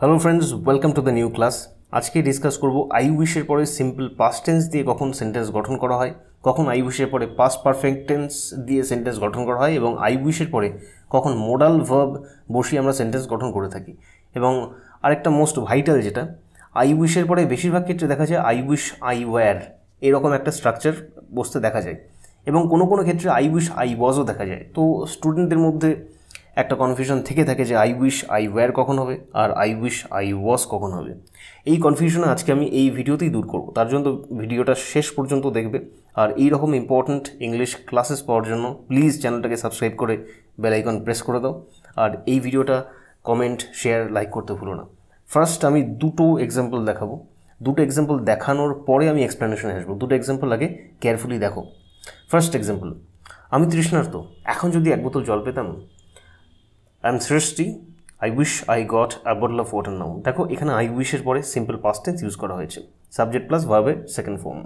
Hello friends, welcome to the new class. আজকে discuss করব I উইশের পরে সিম্পল পাস্ট টেন্স দিয়ে কখন সেন্টেন্স গঠন করা হয়, কখন আই উইশের পরে পাস্ট পারফেক্ট টেন্স দিয়ে সেন্টেন্স গঠন করা হয়, এবং আই উইশের পরে কখন মোডাল ভার্ব বসিয়ে আমরা সেন্টেন্স গঠন করে থাকি। এবং আরেকটা মোস্ট ভাইটাল যেটা, আই উইশের পরে বেশিরভাগ ক্ষেত্রে দেখা যায় আই উইশ আই ওয়্যার এরকম একটা স্ট্রাকচার বসতে দেখা যায়, এবং কোনো কোনো ক্ষেত্রে আই উইশ আই ওয়াজও দেখা যায়। তো স্টুডেন্টদের মধ্যে একটা কনফিউশন থেকে থাকে যে আই উইশ আই ওয়্যার কখন হবে আর আই উইশ আই ওয়াজ কখন হবে। এই কনফিউশনে আজকে আমি এই ভিডিওতেই দূর করব। তার জন্য ভিডিওটা শেষ পর্যন্ত দেখবে, আর এই রকম ইম্পর্ট্যান্ট ইংলিশ ক্লাসেস পাওয়ার জন্য প্লিজ চ্যানেলটাকে সাবস্ক্রাইব করে বেল আইকন প্রেস করে দাও, আর এই ভিডিওটা কমেন্ট শেয়ার লাইক করতে ভুলো না। ফার্স্ট আমি দুটো এক্সাম্পল দেখাবো, দুটো এক্সাম্পল দেখানোর পরে আমি এক্সপ্লেনেশনে আসবো। দুটো এক্সাম্পল আগে কেয়ারফুলি দেখো। ফার্স্ট এক্সাম্পল, আমি তৃষ্ণার্ত, এখন যদি এক বোতল জল পেতাম। I am thirsty, I wish I got a bottle of water now. দেখো এখানে আই উইশের পরে সিম্পল পাস্ট টেন্স ইউজ করা হয়েছে, সাবজেক্ট প্লাস ভার্বের সেকেন্ড ফর্ম।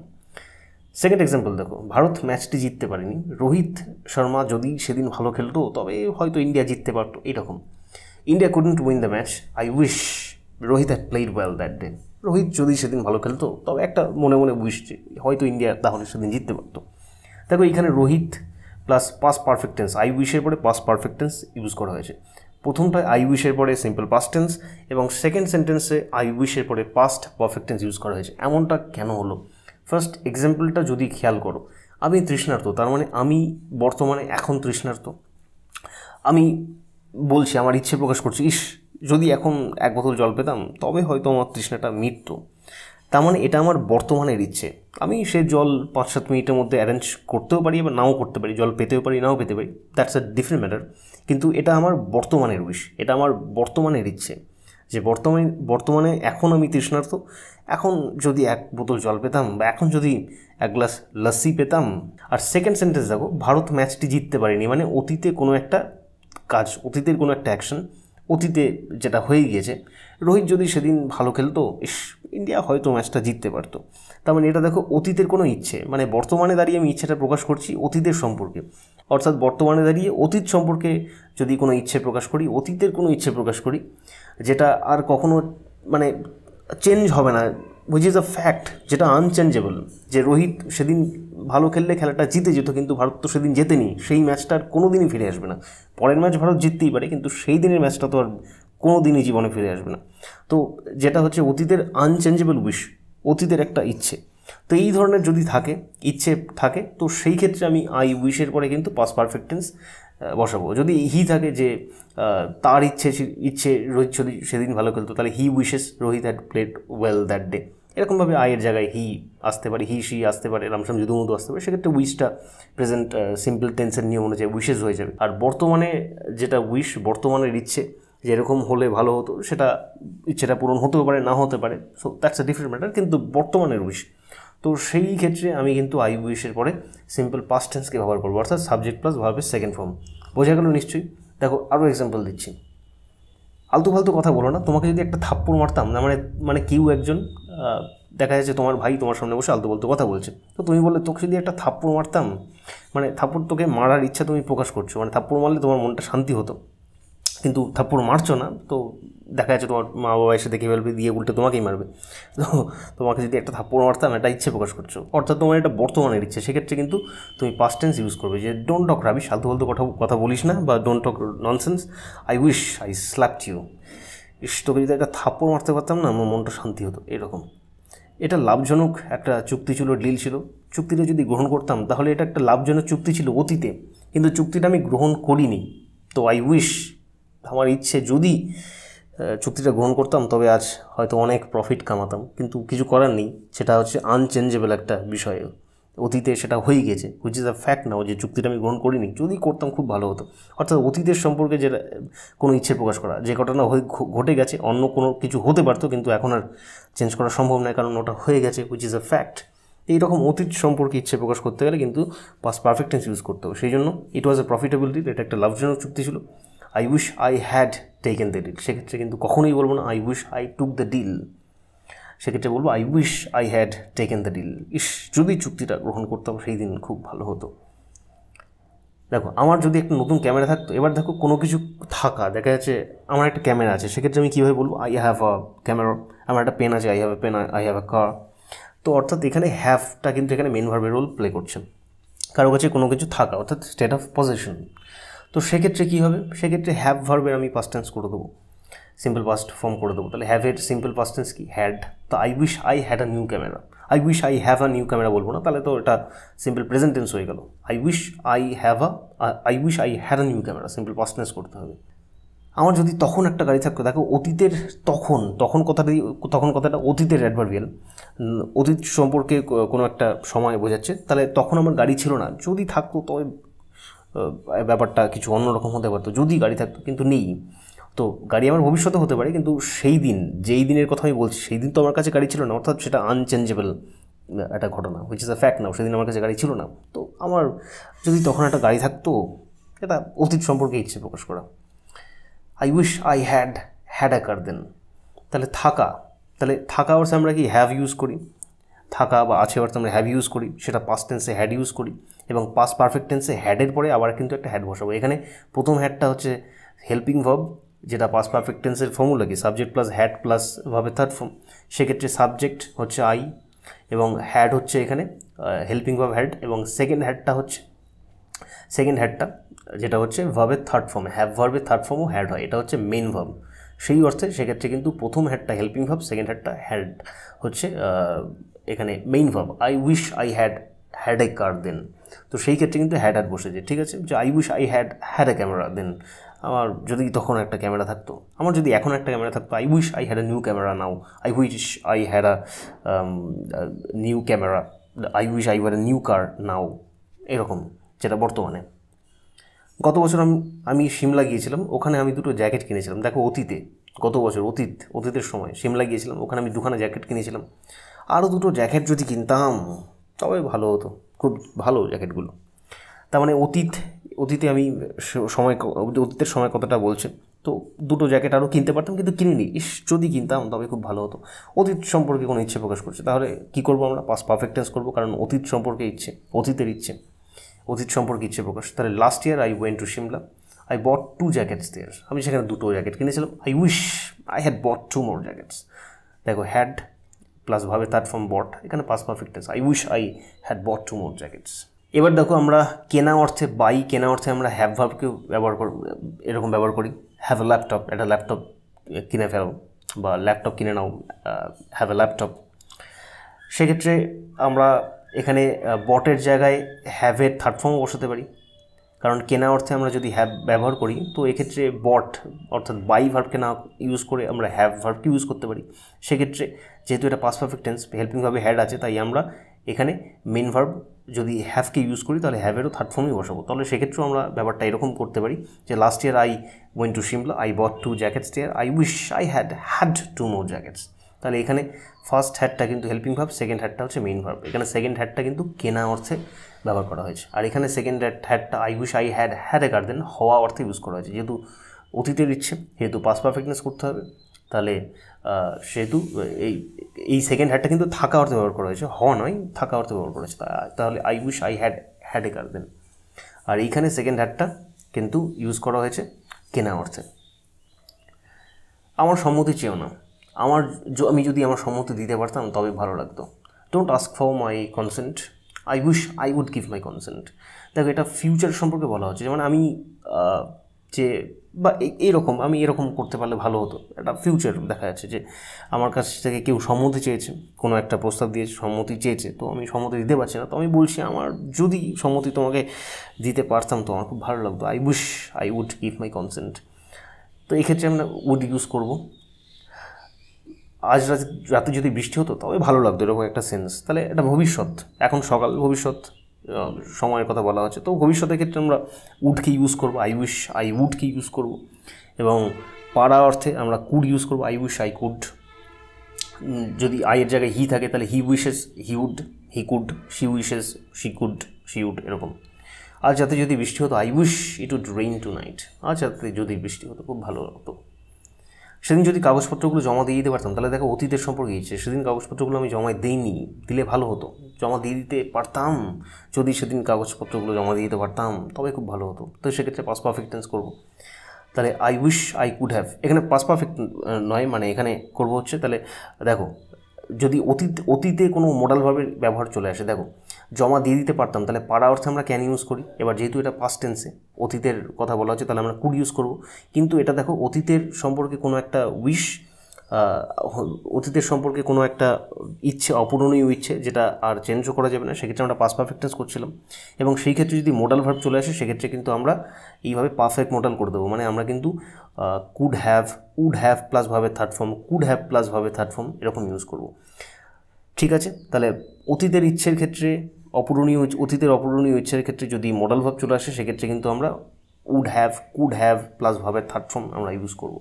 সেকেন্ড এক্সাম্পল দেখো, ভারত ম্যাচটি জিততে পারেনি, রোহিত শর্মা যদি সেদিন ভালো খেলতো তবে হয়তো ইন্ডিয়া জিততে পারতো, এরকম। India couldn't win the match, I wish Rohit had played well that day. Rohit যদি সেদিন ভালো খেলতো তবে একটা মনে মনে উইশ যে হয়তো ইন্ডিয়া তাহলে সেদিন জিততে পারতো। দেখো এখানে Rohit plus past perfect tense, I উইশের পরে পাস্ট পারফেক্ট টেন্স ইউজ করা হয়েছে। প্রথমটায় আই উইশের পরে সিম্পল পাস্ট টেন্স, এবং সেকেন্ড সেন্টেন্সে আই উইশের পরে পাস্ট পারফেক্ট টেন্স ইউজ করা হয়েছে। এমনটা কেন হলো? ফার্স্ট এক্সাম্পলটা যদি খেয়াল করো, আমি তৃষ্ণার্ত, তার মানে আমি বর্তমানে এখন তৃষ্ণার্ত। আমি বলছি, আমার ইচ্ছে প্রকাশ করছি, ইস যদি এখন এক বোতল জল পেতাম তবে হয়তো আমার তৃষ্ণাটা মিটতো। তার মানে এটা আমার বর্তমানের ইচ্ছে। আমি সে জল 5-7 মিনিটের মধ্যে অ্যারেঞ্জ করতেও পারি বা নাও করতে পারি, জল পেতেও পারি নাও পেতে পারি, দ্যাটস আ ডিফারেন্ট ম্যাটার। কিন্তু এটা আমার বর্তমানের উইশ, এটা আমার বর্তমানের ইচ্ছে, যে বর্তমানে এখন আমি তৃষ্ণার্ত। এখন যদি এক বোতল জল পেতাম বা এখন যদি এক গ্লাস লস্যি পেতাম। আর সেকেন্ড সেন্টেন্স দেখো, ভারত ম্যাচটি জিততে পারেনি, মানে অতীতে কোনো একটা কাজ, অতীতের কোনো একটা অ্যাকশন, অতীতে যেটা হয়ে গিয়েছে। রোহিত যদি সেদিন ভালো খেলতো, ইন্ডিয়া হয়তো ম্যাচটা জিততে পারতো। তার মানে এটা দেখো অতীতের কোনো ইচ্ছে, মানে বর্তমানে দাঁড়িয়ে আমি ইচ্ছেটা প্রকাশ করছি অতীতের সম্পর্কে, অর্থাৎ বর্তমানে দাঁড়িয়ে অতীত সম্পর্কে যদি কোনো ইচ্ছে প্রকাশ করি, অতীতের কোনো ইচ্ছে প্রকাশ করি যেটা আর কখনো মানে চেঞ্জ হবে না, হুইচ ইজ আ ফ্যাক্ট, যেটা আনচেঞ্জেবল। যে রোহিত সেদিন ভালো খেললে খেলাটা জিতে যেত, কিন্তু ভারত তো সেদিন জেতেনি, সেই ম্যাচটা আর কোনো দিনই ফিরে আসবে না। পরের ম্যাচ ভারত জিততেই পারে, কিন্তু সেই দিনের ম্যাচটা তো আর কোনো দিনই জীবনে ফিরে আসবে না। তো যেটা হচ্ছে অতীতের আনচেঞ্জেবল উইশ, অতীতের একটা ইচ্ছে। তো এই ধরনের যদি ইচ্ছে থাকে, তো সেই ক্ষেত্রে আমি আই উইশের পরে কিন্তু পাস্ট পারফেক্ট টেন্স বসাবো। যদি হি থাকে যে তার ইচ্ছে রোহিত যদি সেদিন ভালো খেলতো, তাহলে he wishes Rohit had played well that day. এরকমভাবে আয়ের জায়গায় হি আসতে পারে, হি সি আসতে পারে, রামসাম যদুমধু আসতে পারে। সেক্ষেত্রে উইশটা প্রেজেন্ট সিম্পল টেন্সের নিয়ম অনুযায়ী উইশেস হয়ে যাবে। আর বর্তমানে যেটা উইশ, বর্তমানের ইচ্ছে যেরকম হলে ভালো হতো, সেটা ইচ্ছেটা পূরণ হতেও পারে না হতে পারে, so that's a different matter, কিন্তু বর্তমানের উইশ। তো সেই ক্ষেত্রে আমি কিন্তু আই উইশের পরে সিম্পল পাস্ট টেন্সকে ব্যবহার করবো, অর্থাৎ সাবজেক্ট প্লাস ভার্বের সেকেন্ড ফর্ম। বোঝা গেল নিশ্চয়ই? দেখো আরও এক্সাম্পল দিচ্ছি। আলতু ফালতু কথা বলো না, তোমাকে যদি একটা থাপ্পড় মারতাম না, মানে কেউ একজন দেখা যাচ্ছে তোমার ভাই তোমার সামনে বসে আলতু ফালতু কথা বলছে, তো তুমি বললে তোকে যদি একটা থাপ্পড় মারতাম, মানে থাপ্পড় তোকে মারার ইচ্ছা তুমি প্রকাশ করছো, মানে থাপ্পড় মারলে তোমার মনটা শান্তি হতো, কিন্তু থাপ্পড় মারছো না, তো দেখা যাচ্ছে তোমার মা বাবা এসে দেখে ফেলবে, দিয়ে উল্টে তোমাকেই মারবে। তো তোমাকে যদি একটা থাপ্পড় মারতাম, এটা ইচ্ছে প্রকাশ করছো, অর্থাৎ তোমার এটা বর্তমানের ইচ্ছে। সেক্ষেত্রে কিন্তু তুমি পাস্ট টেন্স ইউজ করবে, যে ডোন্ট টক রাবিশ, ফালতু ফালতু কথা বলিস না, বা don't talk nonsense, I wish I slapped you. তোকে যদি একটা থাপ্পড় মারতে পারতাম না, আমার মনটা শান্তি হতো, এরকম। এটা লাভজনক একটা চুক্তি ছিল, ডিল ছিল, চুক্তিটা যদি গ্রহণ করতাম তাহলে এটা একটা লাভজনক চুক্তি ছিল অতীতে, কিন্তু চুক্তিটা আমি গ্রহণ করিনি। তো আই উইশ, আমার ইচ্ছে, যদি চুক্তিটা গ্রহণ করতাম তবে আজ হয়তো অনেক প্রফিট কামাতাম, কিন্তু কিছু করার নেই, সেটা হচ্ছে আনচেঞ্জেবল একটা বিষয়, অতীতে সেটা হয়ে গেছে, হুইচ ইজ আ ফ্যাক্ট নাও, যে চুক্তিটা আমি গ্রহণ করিনি, যদি করতাম খুব ভালো হতো। অর্থাৎ অতীতের সম্পর্কে যেটা কোনো ইচ্ছে প্রকাশ করা, যে ঘটনা ঘটে গেছে, অন্য কোনো কিছু হতে পারতো কিন্তু এখন আর চেঞ্জ করা সম্ভব নয়, কারণ ওটা হয়ে গেছে, হুইচ ইজ আ ফ্যাক্ট। এইরকম অতীত সম্পর্কে ইচ্ছে প্রকাশ করতে গেলে কিন্তু পাস্ট পারফেক্ট টেন্স ইউজ করতে হবে। সেই জন্য ইট ওয়াজ এ প্রফিটেবল ডিল, এটা একটা লাভজনক চুক্তি ছিল। I wish I had taken the deal, সেক্ষেত্রে কিন্তু কখনোই বলবো না I wish I took the deal, সেক্ষেত্রে বলবো I wish I had taken the deal. যদি চুক্তিটা গ্রহণ করতাম সেই দিন খুব ভালো হতো। দেখো আমার যদি একটা নতুন ক্যামেরা থাকতো, এবার দেখো কোনো কিছু থাকা দেখা যাচ্ছে আমার একটা ক্যামেরা আছে, সেক্ষেত্রে আমি কীভাবে বলবো আই হ্যাভ আ ক্যামেরা, আমার একটা পেন আছে, I have a pen, I have a car. তো অর্থাৎ এখানে হ্যাভটা কিন্তু এখানে মেন ভার্বের রোল প্লে করছে, কারো কাছে কোনো কিছু থাকা অর্থাৎ স্টেট অফ পজিশন। তো সেক্ষেত্রে কী হবে, সেক্ষেত্রে হ্যাভ ভার্বের আমি পাস্ট টেন্স করে দেবো, সিম্পল পাস্ট ফর্ম করে দেবো। তাহলে হ্যাভের সিম্পল পাস্ট টেন্স কি, হ্যাড। তো I wish I had a new camera, I wish I have a new camera বলবো না, তাহলে তো এটা সিম্পল প্রেজেন্ট টেন্স হয়ে গেল। I wish I had a new camera, simple past tense করতে হবে। আমার যদি তখন একটা গাড়ি থাকতো, দেখো অতীতের তখন কথাটা অতীতের অ্যাডভার্বিয়াল, অতীত সম্পর্কে কোনো একটা সময় বোঝাচ্ছে। তাহলে তখন আমার গাড়ি ছিল না, যদি থাকতো তবে ব্যাপারটা কিছু অন্যরকম হতে পারতো, যদি গাড়ি থাকতো, কিন্তু নেই। তো গাড়ি আমার ভবিষ্যতে হতে পারে, কিন্তু সেই দিন, যেই দিনের কথা আমি বলছি, সেই দিন তো আমার কাছে গাড়ি ছিল না, অর্থাৎ সেটা আনচেঞ্জেবল একটা ঘটনা, হুইচ ইজ আ ফ্যাক্ট নাও। সেদিন আমার কাছে গাড়ি ছিল না, তো আমার যদি তখন একটা গাড়ি থাকতো, এটা অতীত সম্পর্কে ইচ্ছে প্রকাশ করা। I wish I had a car then. তাহলে থাকা অর্থে আমরা কি হ্যাভ ইউজ করি, থাকা বা আছে অর্থে আমরা হ্যাভ ইউজ করি, সেটা পাস্ট টেন্সে হ্যাড ইউজ করি, এবং পাস্ট পারফেক্ট টেন্সে হ্যাডের পরে আবার কিন্তু একটা হ্যাড বসাবো। এখানে প্রথম হ্যাডটা হচ্ছে হেল্পিং ভার্ব, যেটা পাস্ট পারফেক্ট টেন্সের ফর্মুলা কি সাবজেক্ট প্লাস হ্যাড প্লাস ভার্বের থার্ড ফর্ম। সেক্ষেত্রে সাবজেক্ট হচ্ছে আই এবং হ্যাড হচ্ছে এখানে হেল্পিং ভার্ব হ্যাড, এবং সেকেন্ড হ্যাডটা যেটা হচ্ছে ভার্বের থার্ড ফর্ম, হ্যাভ ভার্বের থার্ড ফর্মও হ্যাড হয়, এটা হচ্ছে মেন ভার্ব। সেই অর্থে সেক্ষেত্রে কিন্তু প্রথম হ্যাডটা হেল্পিং ভার্ব, সেকেন্ড হ্যাডটা হ্যাড হচ্ছে এখানে main verb. I wish I had a car then. তো সেই ক্ষেত্রে কিন্তু হ্যাড বসেছে, ঠিক আছে, যে I wish I had a camera then. আমার যদি তখন একটা ক্যামেরা থাকতো, আমার যদি এখন একটা ক্যামেরা থাকতো, I wish I had a new camera now, I wish I had a new camera, I wish I were a new car now, এরকম, যেটা বর্তমানে। গত বছর আমি সিমলা গিয়েছিলাম, ওখানে আমি দুটো জ্যাকেট কিনেছিলাম। দেখো গত বছর অতীতের সময় সিমলা গিয়েছিলাম, ওখানে আমি দুখানা জ্যাকেট কিনেছিলাম। আরও দুটো জ্যাকেট যদি কিনতাম তবে ভালো হতো, খুব ভালো জ্যাকেটগুলো। তার মানে অতীতে আমি অতীতের সময় কথাটা বলছে, তো দুটো জ্যাকেট আরও কিনতে পারতাম, কিন্তু কিনিনি। যদি কিনতাম তবে খুব ভালো হতো। অতীত সম্পর্কে কোনো ইচ্ছে প্রকাশ করছে, তাহলে কী করবো আমরা, পাস্ট পারফেক্ট টেন্স করবো, কারণ অতীত সম্পর্কে অতীত সম্পর্কে ইচ্ছে প্রকাশ। তাহলে last year I went to Shimla, I bought 2 jackets there, আমি সেখানে দুটো জ্যাকেট কিনেছিলাম। I wish I had bought 2 more jackets. দেখো হ্যাড প্লাস ভাবে থার্ড ফর্ম বট, এখানে past perfect tense, I wish I had bought 2 more jackets. এবার দেখো আমরা কেনা অর্থে আমরা হ্যাভ ভার্বকেও এরকম ব্যবহার করি। হ্যাভ এ ল্যাপটপ, একটা ল্যাপটপ কিনে ফেলো, বা ল্যাপটপ কিনে নাও, হ্যাভ এ ল্যাপটপ। সেক্ষেত্রে আমরা এখানে বটের জায়গায় হ্যাভের থার্ড ফর্মও বসাতে পারি, কারণ কেনা অর্থে আমরা যদি হ্যাভ ব্যবহার করি, তো এক্ষেত্রে বট অর্থাৎ বাই ভার্বকে না ইউজ করে আমরা হ্যাভ ভার্বকে ইউজ করতে পারি। সেক্ষেত্রে যেহেতু এটা পাস্ট পারফেক্ট টেন্স, হেল্পিংভাবে হ্যাড আছে, তাই আমরা এখানে মেন ভার্ব যদি হ্যাভকে ইউজ করি, তাহলে হ্যাভেরও থার্ড ফর্মই বসাবো। তাহলে সেক্ষেত্রেও আমরা ব্যাপারটা এরকম করতে পারি যে last year I went to Shimla, I bought 2 jackets there, I wish I had 2 more jackets. তাহলে এখানে ফার্স্ট হ্যাডটা কিন্তু হেল্পিং ভার্ব, সেকেন্ড হ্যাডটা হচ্ছে মেইন ভার্ব। এখানে সেকেন্ড হ্যাডটা কিন্তু কেনা অর্থে ব্যবহার করা হয়েছে, আর এখানে সেকেন্ড হ্যাডটা I wish I had a garden হওয়া অর্থে ইউজ করা হয়েছে। যেহেতু অতীতের ইচ্ছে, যেহেতু পাস্ট পারফেক্টনেস করতে হবে, তাহলে সেহেতু এই সেকেন্ড হ্যাডটা কিন্তু থাকা অর্থে ব্যবহার করা হয়েছে, হওয়া নয়, থাকা অর্থে ব্যবহার করা হয়েছে। তাহলে I wish I had a garden. আর এইখানে সেকেন্ড হ্যাডটা কিন্তু ইউজ করা হয়েছে কেনা অর্থে। আমার সম্মতি চেয়েও না, আমি যদি আমার সম্মতি দিতে পারতাম তবে ভালো লাগতো। Don't ask for my consent, I wish I would give my consent. দেখো এটা ফিউচার সম্পর্কে বলা হচ্ছে, যেমন আমি যে বা এইরকম আমি এরকম করতে পারলে ভালো হতো, এটা ফিউচার দেখা যাচ্ছে যে আমার কাছ থেকে কেউ সম্মতি চেয়েছে, কোনো একটা প্রস্তাব দিয়েছে, সম্মতি চেয়েছে, তো আমি সম্মতি দিতে পারছি না, তো আমি বলছি আমার যদি সম্মতি তোমাকে দিতে পারতাম তো আমার খুব ভালো লাগতো, I wish I would give my consent. তো এক্ষেত্রে আমরা উড ইউজ করব। আজ রাতে যদি বৃষ্টি হতো তবে ভালো লাগতো, এরকম একটা সেন্স। তাহলে এটা ভবিষ্যৎ, এখন সকাল, ভবিষ্যৎ সময়ের কথা বলা হচ্ছে, তো ভবিষ্যতের ক্ষেত্রে আমরা উডকে ইউজ করবো, আই উইশ আই উডকে ইউজ করব। এবং পারা অর্থে আমরা কুড ইউজ করবো, আই উইশ আই কুড। যদি আইয়ের জায়গায় হি থাকে তাহলে he wishes he would, he could, she wishes she could, she would, এরকম। আজ রাতে যদি বৃষ্টি হতো, I wish it would rain tonight, আজ রাতে যদি বৃষ্টি হতো খুব ভালো হতো। সেদিন যদি কাগজপত্রগুলো জমা দিয়ে দিতে পারতাম তাহলে দেখো অতীতের সম্পর্কে ইচ্ছে, সেদিন কাগজপত্রগুলো আমি জমা দিইনি, দিলে ভালো হতো, জমা দিয়ে দিতে পারতাম, যদি সেদিন কাগজপত্রগুলো জমা দিয়ে দিতে পারতাম তবে খুব ভালো হতো। তো সেক্ষেত্রে পাস্ট পারফেক্ট টেন্স করবো। তাহলে I wish I could have, এখানে পাস্ট পারফেক্ট নয়, মানে এখানে করবো হচ্ছে, তাহলে দেখো যদি অতীতে কোনো মোডাল ভার্বের ব্যবহার চলে আসে, দেখো জমা দিয়ে দিতে পারতাম, তাহলে পারা অর্থে আমরা ক্যান ইউজ করি। এবার যেহেতু এটা পাস্ট টেন্সে অতীতের কথা বলা হচ্ছে তাহলে আমরা কুড ইউজ করব। কিন্তু এটা দেখো অতীতের সম্পর্কে কোনো একটা উইশ, অতীতের সম্পর্কে কোনো একটা ইচ্ছে, অপূরণীয় ইচ্ছে, যেটা আর চেঞ্জও করা যাবে না, সেক্ষেত্রে আমরা পাস্ট পারফেক্ট টেন্স করছিলাম। এবং সেই ক্ষেত্রে যদি মোডাল ভার্ব চলে আসে সেক্ষেত্রে কিন্তু আমরা এইভাবে পারফেক্ট মোডাল করে দেবো, মানে আমরা কিন্তু could have, would have plus ভাবে third form, could have plus ভাবে থার্ড ফর্ম এরকম ইউজ করব। ঠিক আছে, তাহলে অতীতের ইচ্ছের ক্ষেত্রে অতীতের অপূরণীয় ইচ্ছের ক্ষেত্রে যদি মোডাল ভার্ব চলে আসে সেক্ষেত্রে কিন্তু আমরা would have, could have plus ভাবে থার্ড ফর্ম আমরা ইউজ করব।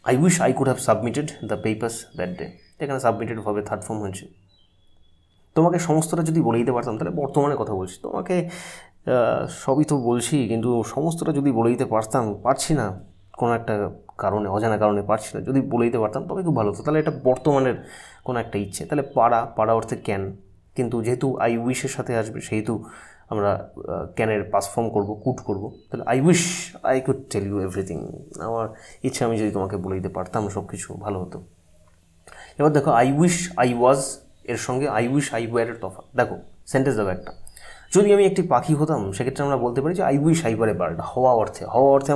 I wish I could have submitted the papers that day, এখানে সাবমিটেড ভাবে থার্ড ফর্ম হয়েছে। তোমাকে সমস্তটা যদি বলে দিতে পারতাম, তাহলে বর্তমানে কথা বলছি, তোমাকে সবই তো বলছি কিন্তু সমস্তটা যদি বলে দিতে পারতাম, পারছি না কোনো একটা কারণে, অজানা কারণে পারছি না, যদি বলে দিতে পারতাম তবে খুব ভালো হতো। তাহলে এটা বর্তমানের কোনো একটা ইচ্ছে, তাহলে পারা অর্থে ক্যান, কিন্তু যেহেতু আই উইশের সাথে আসবে সেহেতু আমরা ক্যানের পাস ফর্ম করবো, কুড করবো। তাহলে I wish I could tell you everything, আমার ইচ্ছে আমি যদি তোমাকে বলে দিতে পারতাম সব কিছু, ভালো হতো। এবার দেখো আই উইশ আই ওয়াজ এর সঙ্গে আই উইশ আই ওয়ারের তফাৎ। দেখো সেন্টেন্স দেখো একটা, যদি আমি একটি পাখি হতাম সেক্ষেত্রে আমরা বলতে পারি যে I wish I were a bird. হওয়া অর্থে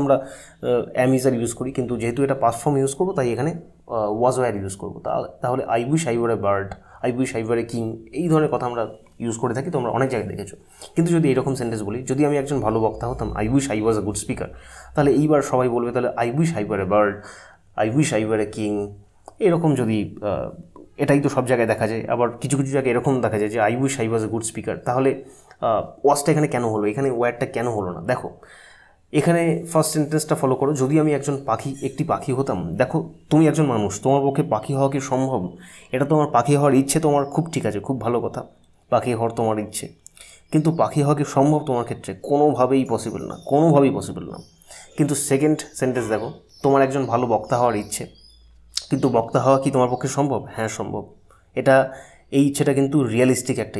আমরা অ্যাম ইজ আর ইউজ করি, কিন্তু যেহেতু এটা পাস্ট ফর্ম ইউজ করবো তাই এখানে ওয়াজ ওয়ার ইউজ করবো। তাহলে I wish I were a bird, I wish I were a king, এই ধরনের কথা আমরা ইউজ করে থাকি, তোমরা অনেক জায়গায় দেখেছো। কিন্তু যদি এরকম সেন্টেন্স বলি, যদি আমি একজন ভালো বক্তা হতাম, I wish I was A good speaker, তাহলে এইবার সবাই বলবে তাহলে I wish I were a bird, I wish I were a king. এরকম যদি এটাই তো সব জায়গায় দেখা যায়। আবার কিছু কিছু জায়গায় এরকম দেখা যায় যে I wish I was A good speaker, তাহলে ওয়াজটা এখানে কেন হলো, এখানে ওয়ার্ডটা কেন হলো না? দেখো এখানে ফার্স্ট সেন্টেন্সটা ফলো করো, যদি আমি একটি পাখি হতাম। দেখো তুমি একজন মানুষ, তোমার পক্ষে পাখি হওয়া কি সম্ভব? এটা তোমার পাখি হওয়ার ইচ্ছে, তোমার খুব ঠিক আছে, খুব ভালো কথা, পাখি হওয়ার তোমার ইচ্ছে, কিন্তু পাখি হওয়া কি সম্ভব তোমার ক্ষেত্রে? কোনোভাবেই পসিবল না। কিন্তু সেকেন্ড সেন্টেন্স দেখো, তোমার একজন ভালো বক্তা হওয়ার ইচ্ছে, কিন্তু বক্তা হওয়া কি তোমার পক্ষে সম্ভব? হ্যাঁ সম্ভব। এই ইচ্ছেটা কিন্তু রিয়েলিস্টিক একটা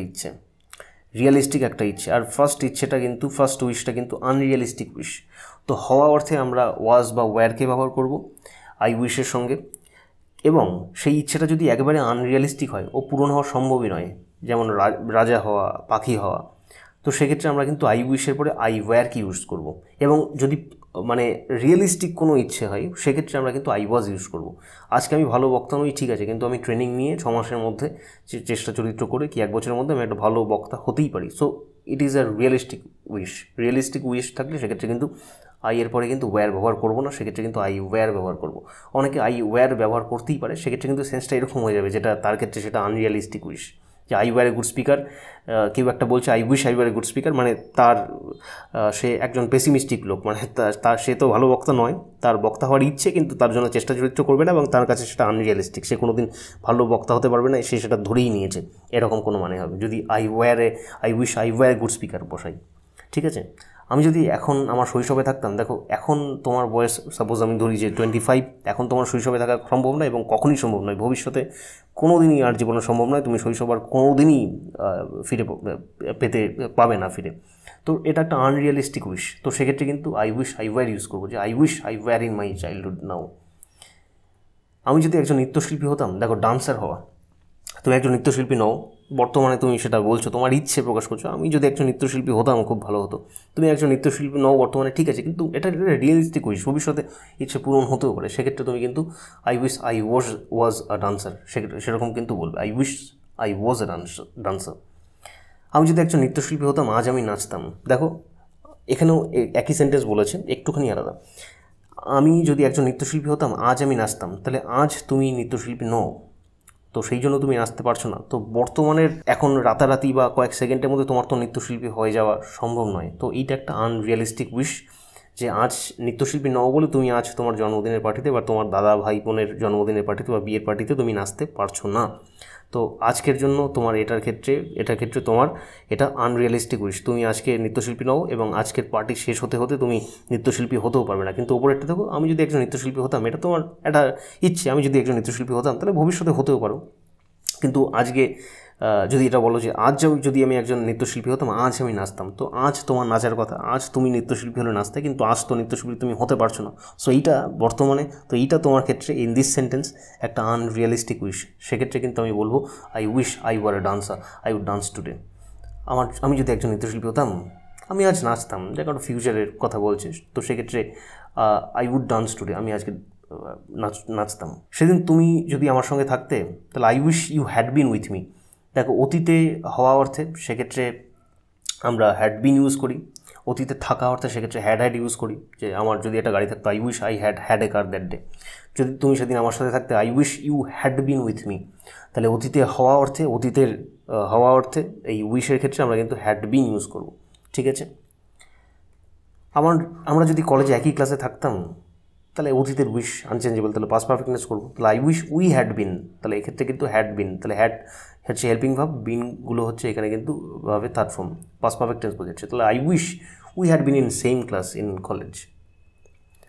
ইচ্ছে, আর ফার্স্ট উইশটা কিন্তু আনরিয়েলিস্টিক উইশ। তো হওয়া অর্থে আমরা ওয়াজ বা ওয়্যারকে ব্যবহার করব আই উইশের সঙ্গে, এবং সেই ইচ্ছেটা যদি একেবারে আনরিয়েলিস্টিক হয়, ও পূরণ হওয়া সম্ভবই নয়, যেমন রাজা হওয়া, পাখি হওয়া, তো সেক্ষেত্রে আমরা কিন্তু আই উইশের পরে আই ওয়্যারকে ইউজ করব। এবং যদি মানে রিয়েলিস্টিক কোনো ইচ্ছে হয় সেক্ষেত্রে আমরা কিন্তু আই ওয়াজ ইউজ করব। আজকে আমি ভালো বক্তা নই ঠিক আছে, কিন্তু আমি ট্রেনিং নিয়ে 6 মাসের মধ্যে চেষ্টা চরিত্র করে কি 1 বছরের মধ্যে আমি একটা ভালো বক্তা হতেই পারি। So it is a realistic wish থাকলে সেক্ষেত্রে কিন্তু আই এর পরে কিন্তু ওয়্যার ব্যবহার করবো না, সেক্ষেত্রে কিন্তু আই ওয়্যার ব্যবহার করব। অনেকে আই ওয়্যার ব্যবহার করতেই পারে, সেক্ষেত্রে কিন্তু সেন্সটা এরকম হয়ে যাবে, যেটা তার ক্ষেত্রে সেটা আনরিয়েলিস্টিক উইশ। যে I were a good speaker, কেউ একটা বলছে I wish I were a good speaker, মানে সে একজন পেসিমিস্টিক লোক, মানে সে তো ভালো বক্তা নয়, তার বক্তা হওয়ার ইচ্ছে কিন্তু তার জন্য চেষ্টা চরিত্র করবে না, এবং তার কাছে সেটা আনরিয়েলিস্টিক, সে কোনোদিন ভালো বক্তা হতে পারবে না, সে সেটা ধরেই নিয়েছে, এরকম কোনো মানে হবে যদি I wish I were a good speaker বসাই। ঠিক আছে, আমি যদি এখন আমার শৈশবে থাকতাম, দেখো এখন তোমার বয়স সাপোজ আমি ধরি যে 25, এখন তোমার শৈশবে থাকা সম্ভব নয় এবং কখনই সম্ভব নয়, ভবিষ্যতে কোনো দিনই আর জীবনে সম্ভব নয়, তুমি শৈশব আর কোনো দিনই পাবে না ফিরে। তো এটা একটা আনরিয়েলিস্টিক উইশ, তো সেক্ষেত্রে কিন্তু I wish I were use করবো, যে I wish I were in my childhood now. আমি যদি একজন নৃত্যশিল্পী হতাম, দেখো ডান্সার হওয়া, তুমি একজন নৃত্যশিল্পী নও, বর্তমানে তুমি সেটা বলছো, তোমার ইচ্ছে প্রকাশ করছো, আমি যদি একজন নৃত্যশিল্পী হতাম খুব ভালো হতো। তুমি একজন নৃত্যশিল্পী নও বর্তমানে ঠিক আছে, কিন্তু এটা রিয়েলিস্টিক উইশ, ভবিষ্যতে ইচ্ছে পূরণ হতেও পারে, সেক্ষেত্রে তুমি কিন্তু I wish I was a dancer সেরকম কিন্তু বলবে, I wish I was a dancer. আমি যদি একজন নৃত্যশিল্পী হতাম, আজ আমি নাচতাম। দেখো এখানেও একই সেন্টেন্স বলেছে, একটুখানি আলাদা। আমি যদি একজন নৃত্যশিল্পী হতাম, আজ আমি নাচতাম, তাহলে আজ তুমি নৃত্যশিল্পী নও, তো সেই জন্য তুমি নাচতে পারছো না। তো বর্তমানের এখন রাতারাতি বা কয়েক সেকেন্ডের মধ্যে তোমার তো নৃত্যশিল্পী হয়ে যাওয়া সম্ভব নয়, তো এইটা একটা আনরিয়েলিস্টিক উইশ, যে আজ নৃত্যশিল্পী নও বলে তুমি আজ তোমার জন্মদিনের পার্টিতে বা তোমার দাদা ভাই বোনের জন্মদিনের পার্টিতে বা বিয়ের পার্টিতে তুমি নাচতে পারছো না। তো আজকের জন্য তোমার এটার ক্ষেত্রে তোমার এটা আনরিয়ালিস্টিক উইশ। তুমি আজকে নৃত্যশিল্পী নও এবং আজকের পার্টি শেষ হতে হতে তুমি নৃত্যশিল্পী হতেও পারবে না। কিন্তু ওপরেরটা দেখো, আমি যদি একজন নৃত্যশিল্পী হতাম, এটা তোমার একটা ইচ্ছে, আমি যদি একজন নৃত্যশিল্পী হতাম তাহলে ভবিষ্যতে হতেও পারো। কিন্তু আজকে যদি এটা বলো যে আজ যদি আমি একজন নৃত্যশিল্পী হতাম, আজ আমি নাচতাম, তো আজ তোমার নাচার কথা, আজ তুমি নৃত্যশিল্পী হলে নাচতে, কিন্তু আজ তো নৃত্যশিল্পী তুমি হতে পারছো না। সো এইটা বর্তমানে, তো এইটা তোমার ক্ষেত্রে ইন দিস সেন্টেন্স একটা আনরিয়ালিস্টিক উইশ। সেক্ষেত্রে কিন্তু আমি বলবো I wish I were a dancer, I would dance today. আমি যদি একজন নৃত্যশিল্পী হতাম, আমি আজ নাচতাম, যে কারণ ফিউচারের কথা বলছে, তো সেক্ষেত্রে আই উড ডান্স টুডে, আমি আজকে নাচতাম। সেদিন তুমি যদি আমার সঙ্গে থাকতে, তাহলে I wish you had been with me. দেখো, অতীতে হওয়া অর্থে সেক্ষেত্রে আমরা হ্যাড বিন ইউজ করি, অতীতে থাকা অর্থে সেক্ষেত্রে হ্যাড ইউজ করি। যে আমার যদি একটা গাড়ি থাকতো, I wish I had a car that day. যদি তুমি সেদিন আমার সাথে থাকতে, I wish you had been with me. তাহলে অতীতে হওয়া অর্থে, অতীতের হওয়া অর্থে এই উইশের ক্ষেত্রে আমরা কিন্তু হ্যাড বিন ইউজ করব। ঠিক আছে? আমরা যদি কলেজে একই ক্লাসে থাকতাম, তাহলে অতীতের উইশ আনচেঞ্জেবল, তাহলে পাস্ট পারফেক্টনেস করবো। তাহলে I wish we had been, তাহলে এক্ষেত্রে কিন্তু হ্যাড বিন, তাহলে হ্যাড হচ্ছে হেল্পিং ভাব, বিনগুলো হচ্ছে এখানে কিন্তু ভাবে থার্ড ফর্ম, পাস্ট পারফেক্টনেস বোঝাচ্ছে। তাহলে I wish we had been in same class in college.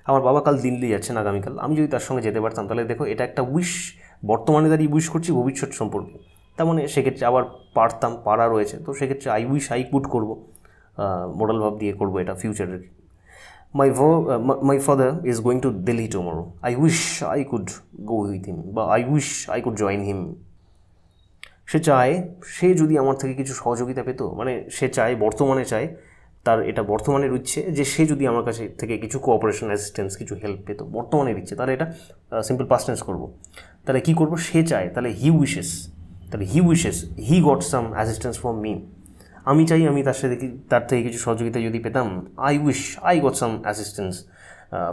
আমার বাবা কাল দিল্লি যাচ্ছেন আগামীকাল, আমি যদি তার সঙ্গে যেতে পারতাম, তাহলে দেখো এটা একটা উইশ, বর্তমানে দাঁড়িয়ে উইশ করছি ভবিষ্যৎ সম্পর্কে। তার মানে সেক্ষেত্রে আবার পারা রয়েছে, তো সেক্ষেত্রে আই উইশ আই কুড করবো, মোডাল ভাব দিয়ে করবো এটা ফিউচারের। My father is going to Delhi tomorrow. I wish I could go with him, বা I wish I could join him. সে যদি আমার থেকে কিছু সহযোগিতা পেত, মানে সে বর্তমানে চায়, তার এটা বর্তমানের ইচ্ছে যে সে যদি আমার কাছে থেকে কিছু কোঅপারেশন, অ্যাসিস্ট্যান্স, কিছু হেল্প পেত, বর্তমানের ইচ্ছে, তাহলে এটা সিম্পল পাস্ট টেন্স করবো। তাহলে কী করবো? সে চায়, তাহলে he wishes, he got some assistance from me. আমি চাই আমি তার থেকে কিছু সহযোগিতা যদি পেতাম, I wish I got some assistance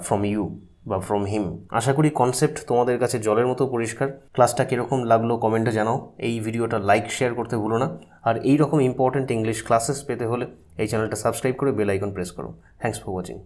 from you বা ফ্রম হিম। আশা করি কনসেপ্ট তোমাদের কাছে জলের মতো পরিষ্কার। ক্লাসটা কীরকম লাগলো কমেন্টে জানাও। এই ভিডিওটা লাইক শেয়ার করতে ভুলো না। আর এই রকম ইম্পর্ট্যান্ট ইংলিশ ক্লাসেস পেতে হলে এই চ্যানেলটা সাবস্ক্রাইব করে বেল আইকন প্রেস করো। Thanks for watching.